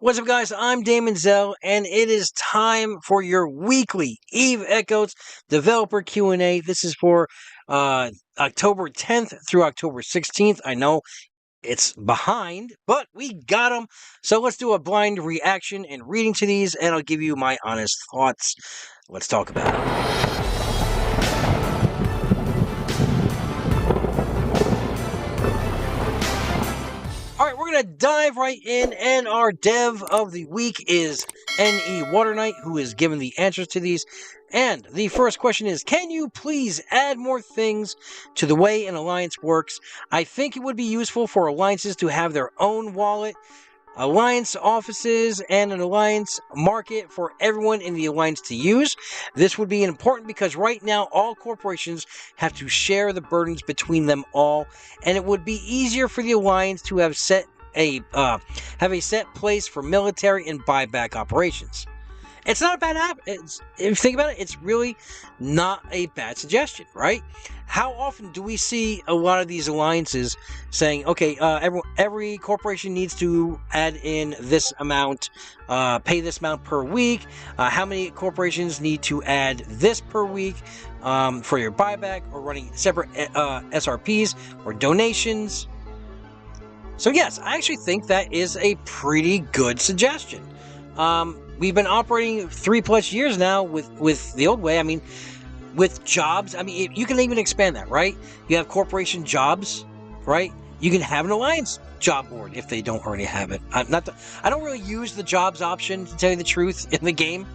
What's up, guys? I'm Daemonxel, and it is time for your weekly Eve Echoes developer Q&A. This is for October 10th through October 16th. I know it's behind, but we got them. So let's do a blind reaction and reading to these, and I'll give you my honest thoughts. Let's talk about it. All right, we're going to dive right in, and our dev of the week is NE Water Knight, who is given the answers to these. And the first question is, can you please add more things to the way an alliance works? I think it would be useful for alliances to have their own wallet, alliance offices, and an alliance market for everyone in the alliance to use. This would be important because right now all corporations have to share the burdens between them all, and it would be easier for the alliance to have a set place for military and buyback operations. It's not a bad app. If you think about it, it's really not a bad suggestion, right? How often do we see a lot of these alliances saying, okay, every corporation needs to add in this amount, pay this amount per week, how many corporations need to add this per week for your buyback, or running separate SRPs or donations? So yes, I actually think that is a pretty good suggestion. We've been operating 3+ years now with the old way. I mean, with jobs, I mean, you can even expand that, right? You have corporation jobs, right? You can have an alliance job board if they don't already have it. I don't really use the jobs option, to tell you the truth, in the game.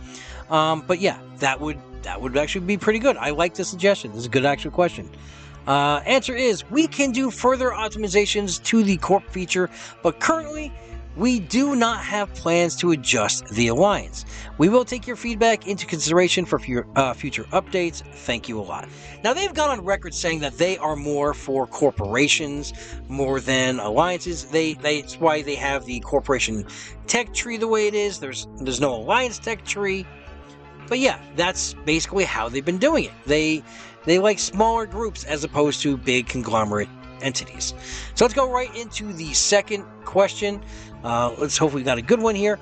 But yeah, that would actually be pretty good. I like the suggestion. This is a good actual question. Answer is, we can do further optimizations to the corp feature, but currently we do not have plans to adjust the alliance. We will take your feedback into consideration for future updates. Thank you a lot. Now, they've gone on record saying that they are more for corporations more than alliances. That's why they have the corporation tech tree the way it is. There's no alliance tech tree. But yeah, that's basically how they've been doing it. They like smaller groups as opposed to big conglomerate entities. So let's go right into the second question. Let's hope we got a good one here.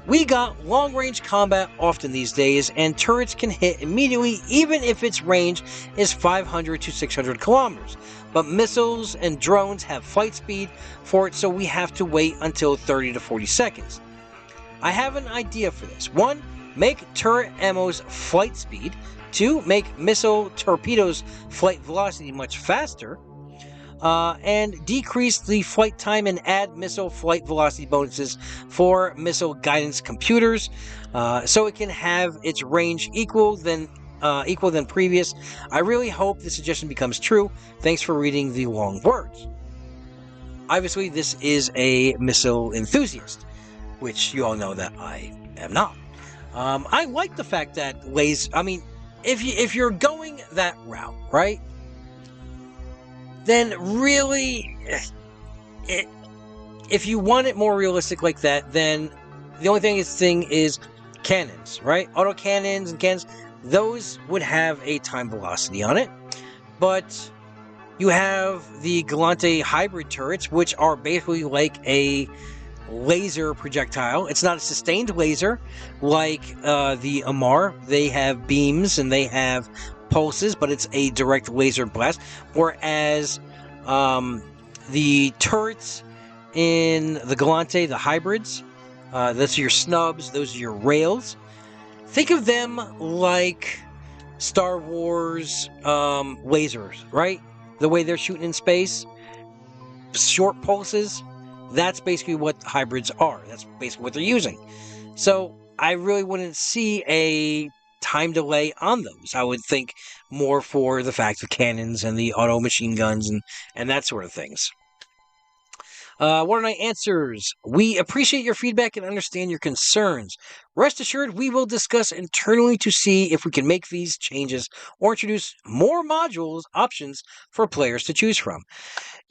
We got long-range combat often these days, and turrets can hit immediately even if its range is 500 to 600 kilometers. But missiles and drones have flight speed for it, so we have to wait until 30 to 40 seconds. I have an idea for this. 1. Make turret ammo's flight speed. 2. Make missile torpedoes flight velocity much faster. And decrease the flight time and add missile flight velocity bonuses for missile guidance computers, so it can have its range equal than previous. I really hope this suggestion becomes true. Thanks for reading the long words. Obviously, this is a missile enthusiast, which you all know that I am not. I like the fact that if you're going that route, right? Then really, if you want it more realistic like that, then the only thing is cannons, right? Auto cannons and cannons, those would have a time velocity on it. But you have the Galante hybrid turrets, which are basically like a laser projectile. It's not a sustained laser like the Amar. They have beams and they have pulses, but it's a direct laser blast, whereas the turrets in the Galante, the hybrids, those are your snubs, those are your rails. Think of them like Star Wars lasers, right? The way they're shooting in space, short pulses. That's basically what hybrids are. That's basically what they're using. So I really wouldn't see a time delay on those. I would think more for the fact of cannons and the auto machine guns and that sort of things. Water Knight answers, we appreciate your feedback and understand your concerns. Rest assured, we will discuss internally to see if we can make these changes or introduce more modules options for players to choose from.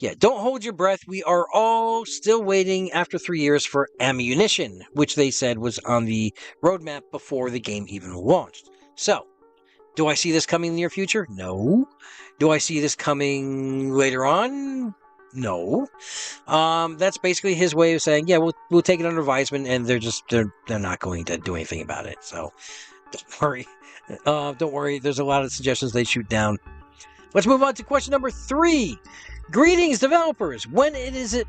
Yeah, don't hold your breath. We are all still waiting after 3 years for ammunition, which they said was on the roadmap before the game even launched. So, do I see this coming in the near future? No. Do I see this coming later on? No. That's basically his way of saying, yeah, we'll take it under advisement, and they're not going to do anything about it. So don't worry. Don't worry. There's a lot of suggestions they shoot down. Let's move on to question number 3. Greetings, developers. When is it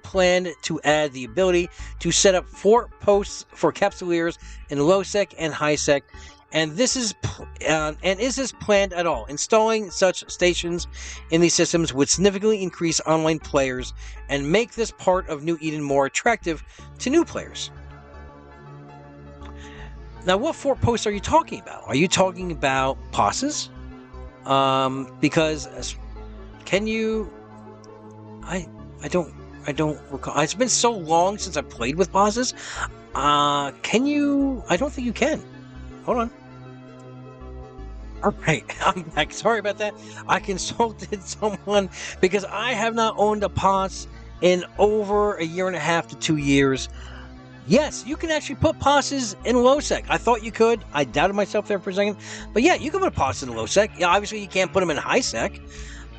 planned to add the ability to set up fort posts for capsuleers in low sec and high sec? And is this planned at all? Installing such stations in these systems would significantly increase online players and make this part of New Eden more attractive to new players. Now, what fort posts are you talking about? Are you talking about passes? Because can you? I don't recall. It's been so long since I played with passes. Can you? I don't think you can. Hold on. All right, I'm back. Sorry about that. I consulted someone because I have not owned a POS in over 1.5 to 2 years. Yes, you can actually put POSes in low sec. I thought you could. I doubted myself there for a second. But yeah, you can put a POS in low sec. Yeah, obviously you can't put them in high sec.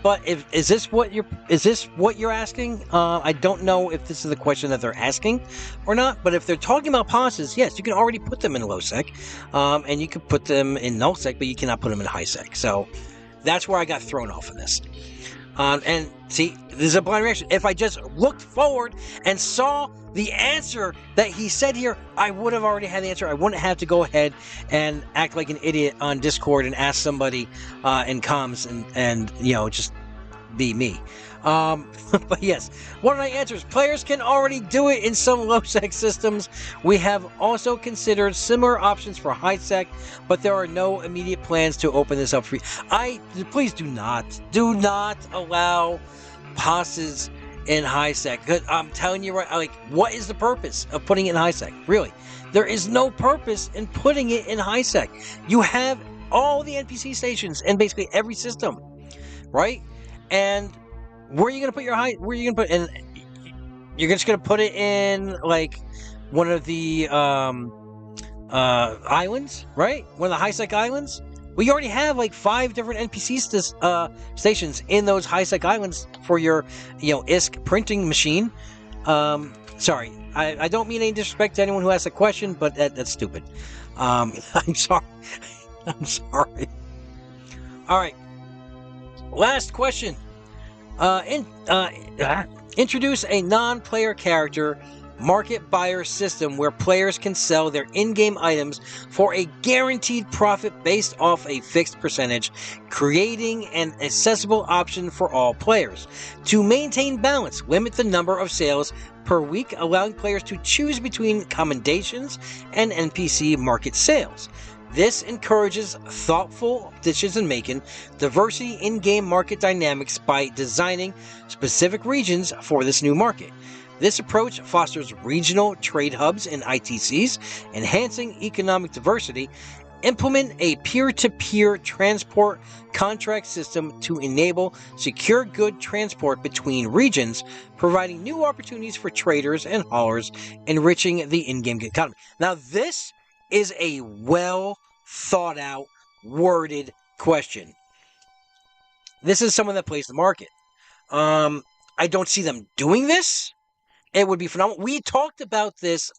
But is this what you're asking? I don't know if this is the question that they're asking or not. But if they're talking about POSes, yes, you can already put them in low sec, and you can put them in null sec, but you cannot put them in high sec. So that's where I got thrown off of this. And see, this is a blind reaction. If I just looked forward and saw the answer that he said here, I would have already had the answer. I wouldn't have to go ahead and act like an idiot on Discord and ask somebody in comms and just be me. But yes, one of my answers: players can already do it in some low sec systems. We have also considered similar options for high sec, but there are no immediate plans to open this up for you. Please do not allow passes in high sec. Because I'm telling you right, what is the purpose of putting it in high sec? Really, there is no purpose in putting it in high sec. You have all the NPC stations in basically every system, right? And where are you going to put your high? Where are you going to put in? You're just going to put it in one of the islands, right? One of the high sec islands. Well, you already have 5 different NPC stations in those high sec islands for your ISK printing machine. Sorry, I don't mean any disrespect to anyone who asked a question, but that's stupid. I'm sorry. I'm sorry. All right. Last question. Introduce a non-player character market buyer system where players can sell their in-game items for a guaranteed profit based off a fixed percentage, creating an accessible option for all players. To maintain balance, limit the number of sales per week, allowing players to choose between commendations and NPC market sales. This encourages thoughtful decision-making, diversity in-game market dynamics by designing specific regions for this new market. This approach fosters regional trade hubs and ITCs, enhancing economic diversity. Implement a peer-to-peer transport contract system to enable secure good transport between regions, providing new opportunities for traders and haulers, enriching the in-game economy. Now, this is a well-thought-out, worded question. This is someone that plays the market. I don't see them doing this. It would be phenomenal. We talked about this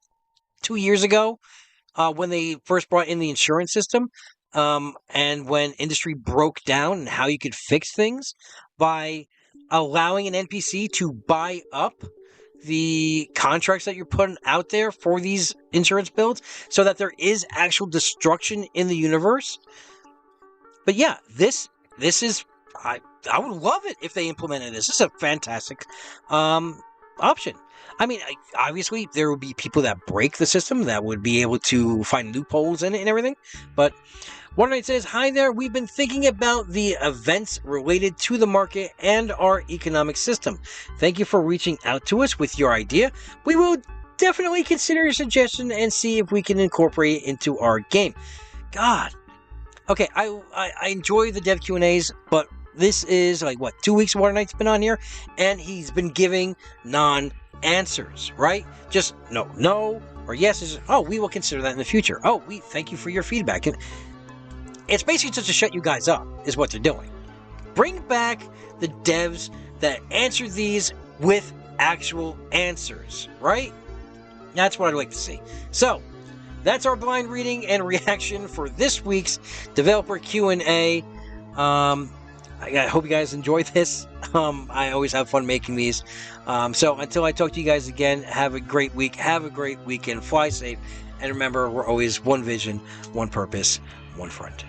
2 years ago when they first brought in the insurance system and when industry broke down and how you could fix things by allowing an NPC to buy up the contracts that you're putting out there for these insurance builds so that there is actual destruction in the universe. But yeah, this is... I would love it if they implemented this. This is a fantastic option. I mean, obviously, there would be people that break the system that would be able to find loopholes in it and everything. But Waterknight says, hi there, we've been thinking about the events related to the market and our economic system. Thank you for reaching out to us with your idea. We will definitely consider your suggestion and see if we can incorporate it into our game. God. Okay, I enjoy the dev Q&As, but this is 2 weeks Waterknight's been on here, and he's been giving non-answers, right? Just no, or yes, we will consider that in the future. We thank you for your feedback. And it's basically just to shut you guys up, is what they're doing. Bring back the devs that answer these with actual answers, right? That's what I'd like to see. So, that's our blind reading and reaction for this week's developer Q&A. I hope you guys enjoyed this. I always have fun making these. So until I talk to you guys again, have a great week. Have a great weekend. Fly safe. And remember, we're always one vision, one purpose, one friend.